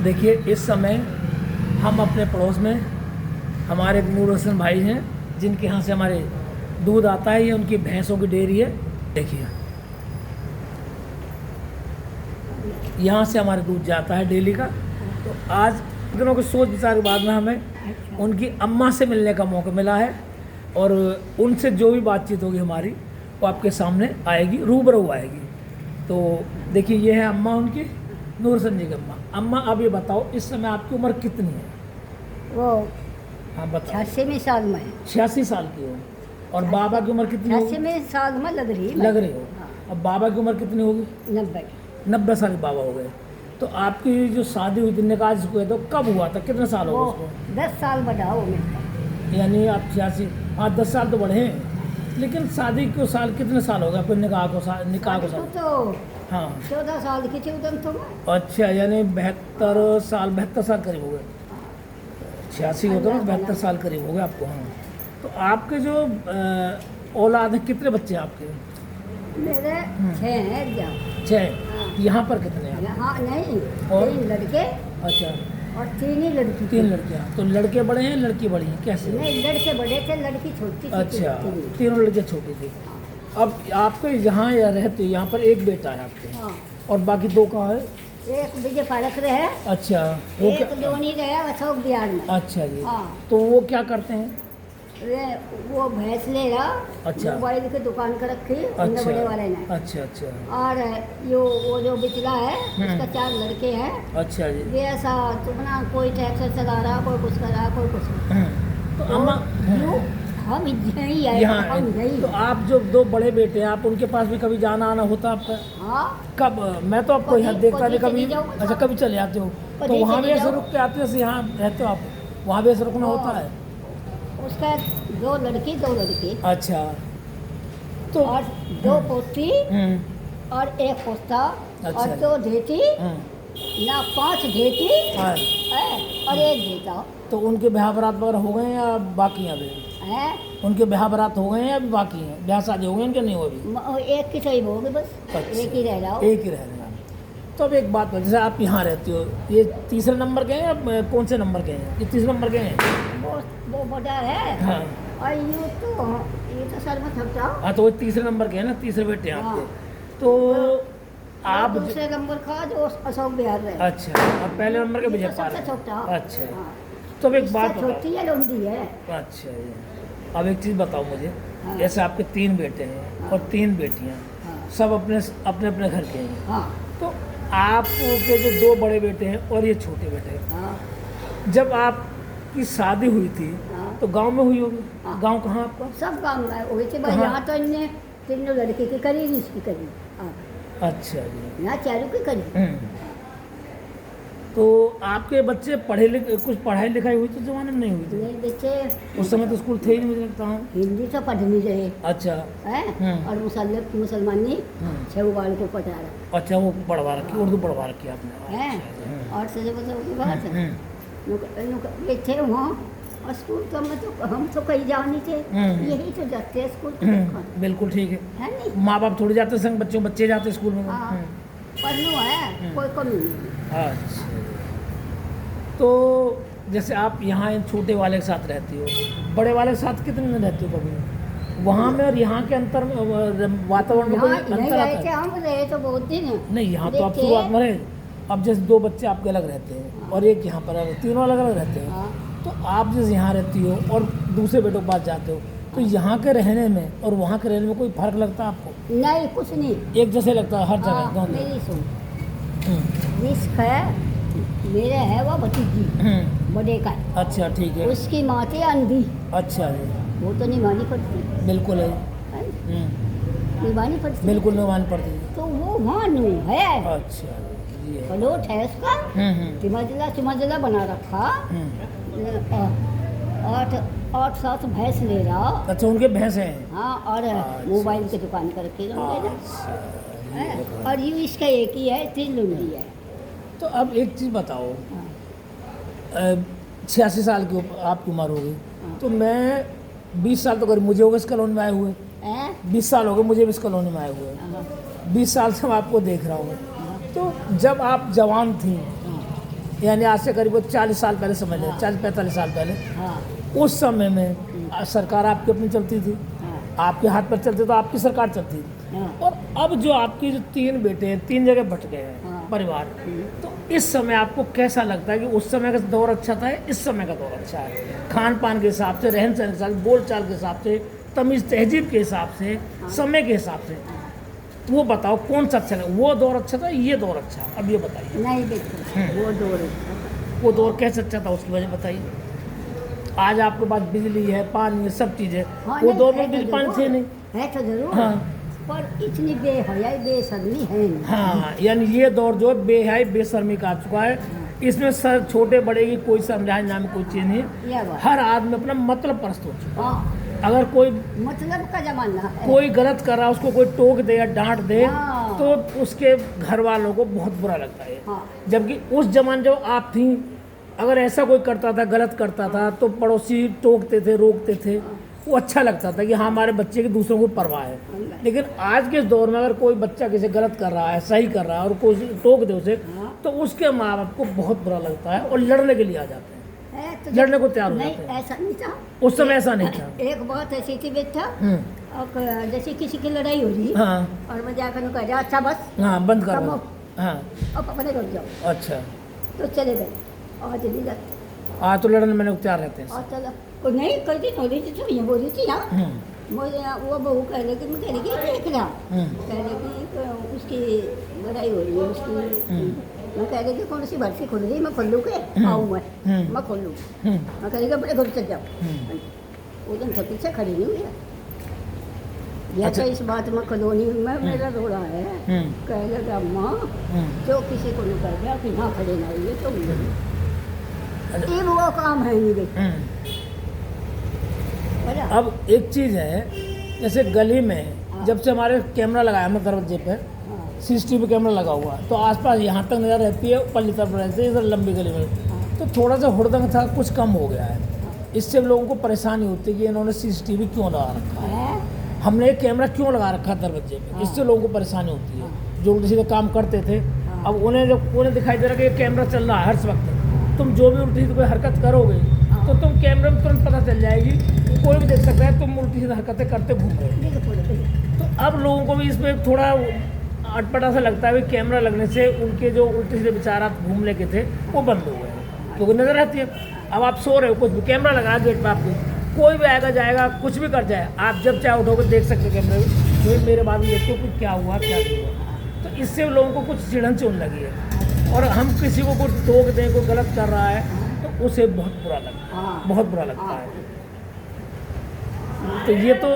देखिए इस समय हम अपने पड़ोस में हमारे एक नूर हसन भाई हैं जिनके यहाँ से हमारे दूध आता है। ये उनकी भैंसों की डेयरी है। देखिए यहाँ से हमारे दूध जाता है डेली का। तो आज दिनों की सोच विचार के बाद में हमें उनकी अम्मा से मिलने का मौका मिला है और उनसे जो भी बातचीत होगी हमारी वो आपके सामने आएगी, रूबरू आएगी। तो देखिए ये है अम्मा उनकी, नूर हसन जी की अम्मा। अम्मा अब ये बताओ इस समय आपकी उम्र कितनी है? वो हाँ बताओ। 86 साल में 86 साल की हो। और बाबा की उम्र कितनी होगी? 86 साल में लग रही हो। अब बाबा की उम्र कितनी होगी? 90 साल के बाबा हो गए। तो आपकी जो शादी हुई थी, निकाह जिसको है तो कब हुआ था, कितने साल हो गए उसको? 10 साल बड़ा हो मेरे। यानी आप 86, हाँ 10 साल तो बढ़े हैं। लेकिन शादी को साल कितने साल हो गए फिर निकाह को साल? तो हाँ 14 साल की थी उधर तो। अच्छा, यानी 72 साल करीब हो गए। 86 होता है, 72 साल करीब हो गए आपको। हाँ तो आपके जो औलाद है, कितने बच्चे हैं आपके? मेरे 6 हैं एकदम। 6। यहाँ पर कितने हैं? हाँ नहीं, और? 3 लड़के अच्छा, और 3 ही लड़की। 3 लड़कियाँ। तो लड़के बड़े हैं, लड़की बड़ी हैं, कैसे? नहीं, लड़के बड़े थे, लड़की छोटी थी। अच्छा, 3 लड़कियाँ छोटी थी। अब आपके यहाँ या रहते यहाँ पर एक बेटा है आपके? हाँ। और बाकी 2 कहाँ है? एक विजय पारक रहे। अच्छा, वो एक क्या? दोनी रहे अशोक बिहार में। अच्छा जी। हाँ। तो वो क्या करते हैं? वो भैंस ले रहा। अच्छा। मोबाइल की दुकान कर रखी अच्छा बड़े वाले ने। अच्छा अच्छा और वो जो बिचला है उसका 4 लड़के हैं। अच्छा जी। ये ऐसा तुमना कोई ट्रैक्टर चला रहा, कोई कुछ कर रहा, कोई कुछ। तो अम्मा हम यही है, यहाँ हम यही। तो आप जो 2 बड़े बेटे हैं, आप उनके पास भी कभी जाना आना होता आपका? हाँ। कब? मैं तो आपको यहाँ देखता नहीं कभी। चली जाओ। अच्छा, कभी चले आते हो तो कभी वहाँ भी चली ऐसे जाओ। रुक के आते हो जैसे यहाँ रहते हो आप? वहाँ भी ऐसे रुकना होता है? उसका 2 लड़की 2 लड़के। अच्छा। तो और 2 पोती हम्म, और 1 पोता अच्छा। और 2 ढेती ना 5 ढेती हाँ। है और 1 ढेता तो उनके ब्याह बारात वगैरह हो गए हैं या बाकी हैं अभी? है। उनके ब्याह बारात हो गए हैं या अभी बाकी हैं? ब्याह शादी हो गए उनके, नहीं हो अभी? एक की सही होगी बस। अच्छा। एक ही रह रहा हो। एक ही रह रहे हैं। तो अब एक बात है, जैसे आप यहाँ रहते हो, ये तीसरे नंबर के हैं या कौन से नंबर के हैं? ये तीसरे नंबर के हैं। वो बड़ा है। हाँ और ये तो सर में थक जाओ। हाँ, तो वो तीसरे नंबर के हैं ना, तीसरे बेटे हैं आपके। हाँ। तो आप आप दूसरे नंबर का जो अशोक बिहार रहे। अच्छा, अब पहले नंबर के विजय सबसे पाल। छोटा। अच्छा। हाँ। तो अब एक बात इससे बताओ। छोटी है लौंडी है। अच्छा जी। अब एक चीज़ बताओ मुझे, हाँ। जैसे आपके 3 बेटे हैं और 3 बेटियाँ, हाँ। सब अपने अपने अपने घर के हैं। हाँ। तो आपके जो 2 बड़े बेटे हैं और ये छोटे बेटे हैं, हाँ। जब आपकी शादी हुई थी हाँ। तो गांव में हुई होगी? हाँ। गांव कहाँ आपका? सब काम में हुई थी भाई। कहाँ? यहाँ तो इनने 3 लड़के की करी, इसकी करी। हाँ। अच्छा जी। यहाँ 4 की करी। तो आपके बच्चे कुछ पढ़ाई लिखाई हुई थी जमाने में? नहीं हुई थी मेरे बच्चे उस समय तो स्कूल थे ही नहीं, मुझे लगता है। हिंदी तो पढ़ नहीं रहे अच्छा। है। और मुसलमानी 6 बाल को पढ़ा रहा अच्छा, वो पढ़वा रखी, उर्दू पढ़वा रखी आपने? है। और सजे बच्चों की बात है। ये थे वहाँ और स्कूल तो हम तो कहीं जाओ नहीं थे। यही तो जाते हैं स्कूल। बिल्कुल ठीक है। है नहीं। माँ बाप थोड़ी जाते संग बच्चे जाते स्कूल में। हाँ। पढ़नो है, कोई कमी नहीं। अच्छा। तो जैसे आप यहाँ इन छोटे वाले के साथ रहती हो, बड़े वाले के साथ कितने दिन रहती हो कभी? वहाँ में और यहाँ के अंतर में, वातावरण में कोई नहीं अंतर रहे आता थे है? हम, रहे तो बहुत दिन। नहीं, यहाँ तो आप देखिए। शुरुआत में रहे। अब जैसे 2 बच्चे आपके अलग रहते हैं और एक यहाँ पर अलग, तीनों अलग अलग रहते हैं। हाँ। तो आप जैसे यहाँ रहती हो और दूसरे बेटों के पास जाते हो, तो यहाँ के रहने में और वहाँ के रहने में कोई फर्क लगता है आपको? नहीं, कुछ नहीं। एक जैसे लगता है हर जगह? हाँ, दोनों? मेरी सुन। रिस्क है मेरे है वो भतीजी बड़े का। अच्छा ठीक है। उसकी माँ थी अंधी। अच्छा जी। वो तो निभानी पड़ती बिल्कुल है। है। निभानी पड़ती। बिल्कुल निभानी पड़ती है। तो वो मानू है। अच्छा जी। ये पलोट है उसका। चुमजला बना रखा। 8-7 भैंस ले रहा। अच्छा, उनके भैंस हैं? हाँ। और मोबाइल की दुकान करके और ये इसका एक ही है, 3 लुंडी है। तो अब एक चीज़ बताओ, हाँ। 86 साल की आपकी उम्र हो गई, तो मैं 20 साल तो करीब मुझे हो गए इस कॉलोनी में आए हुए। 20 साल हो गए मुझे भी इस कॉलोनी में आए हुए। 20 साल से मैं आपको देख रहा हूँ। तो जब आप जवान थी यानी आज से करीब 40 साल पहले समझ लें, 40-45 साल पहले हाँ उस समय में सरकार आपकी अपनी चलती थी, हाँ आपके हाथ पर चलते तो आपकी सरकार चलती थी। हाँ और अब जो आपके जो 3 बेटे हैं, 3 जगह बट गए हैं हाँ। परिवार, तो इस समय आपको कैसा लगता है कि उस समय का दौर अच्छा था, इस समय का दौर अच्छा है? खान पान के हिसाब से, रहन सहन के हिसाब से, बोल चाल के हिसाब से, तमीज़ तहजीब के हिसाब से, समय के हिसाब से, तो वो बताओ कौन सा अच्छा लगा? वो दौर अच्छा था, ये दौर अच्छा? अब ये बताइए। नहीं बिल्कुल वो दौर वो दौर कैसे अच्छा था, उसकी वजह बताइए। आज आपके पास बिजली है, पानी है, सब चीज़ें, हाँ, वो नहीं, दौर है में तो बिजली पानी जरूर, थे नहीं। है तो जरूर हाँ पर इतनी बेहयाई बेशर्मी है नहीं। हाँ, यानी ये दौर जो बेहयाई बेशर्मी का आ चुका है। इसमें सर छोटे बड़े की कोई समझाने नाम कोई चीज़ नहीं है। ये बात हर आदमी अपना मतलब परस्त हो चुका हाँ है। अगर कोई मतलब का जमाना है। कोई गलत कर रहा है, उसको कोई टोक दे या डांट दे, हाँ। तो उसके घर वालों को बहुत बुरा लगता है। हाँ जबकि उस जमाने जब आप थी, अगर ऐसा कोई करता था, गलत करता था, तो पड़ोसी टोकते थे, रोकते थे, वो अच्छा लगता था कि हाँ हमारे बच्चे की दूसरों को परवाह है। लेकिन आज के दौर में अगर कोई बच्चा किसी गलत कर रहा है, सही कर रहा है, और कोई टोक दे उसे, हाँ। तो उसके माँ बाप को बहुत बुरा लगता है और लड़ने के लिए आ जाते हैं, है तो लड़ने को तैयार हो नहीं जाते हैं। ऐसा नहीं था। उस समय ऐसा नहीं था। एक बात ऐसी थी बेटा हम्म, और जैसे किसी की लड़ाई हो रही हाँ और मैं जाकर कह रहा अच्छा बस हाँ, बंद कर कम दो। हो। हाँ अब अपने रुक जाओ अच्छा, तो चले गए और चली जाते हाँ तो लड़ने में तैयार रहते हैं। और चलो को नहीं कल दिन हो रही थी तो ये बोल रही थी ना मुझे वो बहू कह रही कि मैं कह रही कि देख रहा कह रही कि उसकी लड़ाई हो रही है उसकी। मैं कह रही कि कौन सी भर्ती खुल रही मैं खोल लूँ के आऊँ मैं खोल लूँ। मैं कह रही कि अपने घर चल जाओ। वो दिन से पीछे खड़ी नहीं हुई या तो इस बात में कॉलोनी में मेरा रो रहा है। कह लगा अम्मा जो किसी को नहीं कर दिया कि ना खड़े ना ये तो ये वो काम है नहीं देखो। अब एक चीज़ है, जैसे गली में जब से हमारे कैमरा लगाया हमने दरवाजे पे, CCTV कैमरा लगा हुआ, तो आसपास यहाँ तक नज़र रहती है, पल्ली तरफ रहती है, इधर लंबी गली में, तो थोड़ा सा हुड़दंग था कुछ कम हो गया है। इससे लोगों को परेशानी होती है कि इन्होंने CCTV क्यों लगा रखा है, हमने एक कैमरा क्यों लगा रखा है दरवाजे पे, इससे लोगों को परेशानी होती है। जो उल्टे सीधे काम करते थे, अब उन्हें दिखाई दे रहा है कि कैमरा चल रहा है हर वक्त, तुम जो भी उल्टी सीधी कोई हरकत करोगे तो तुम कैमरे में तुरंत पता चल जाएगी, कोई भी देख सकता है तुम उल्टी सीधी हरकतें करते घूम रहे हो। तो अब लोगों को भी इसमें थोड़ा अटपटा सा लगता है कि कैमरा लगने से उनके जो उल्टे सीधे विचार आप घूम लेके थे वो बंद हो गए, क्योंकि नजर रहती है। अब आप सो रहे हो, कुछ भी कैमरा लगा गेट पर आपके, कोई भी आएगा जाएगा कुछ भी कर जाए, आप जब चाहे उठोगे देख सकते हो कैमरे में, तो मेरे बाद में देखते हो कुछ क्या हुआ क्या नहीं हुआ। तो इससे लोगों को कुछ चिढ़न चुन लगी है, और हम किसी को कुछ टोक दें, कोई गलत कर रहा है तो उसे बहुत बुरा लगता है, बहुत बुरा लगता है। तो ये तो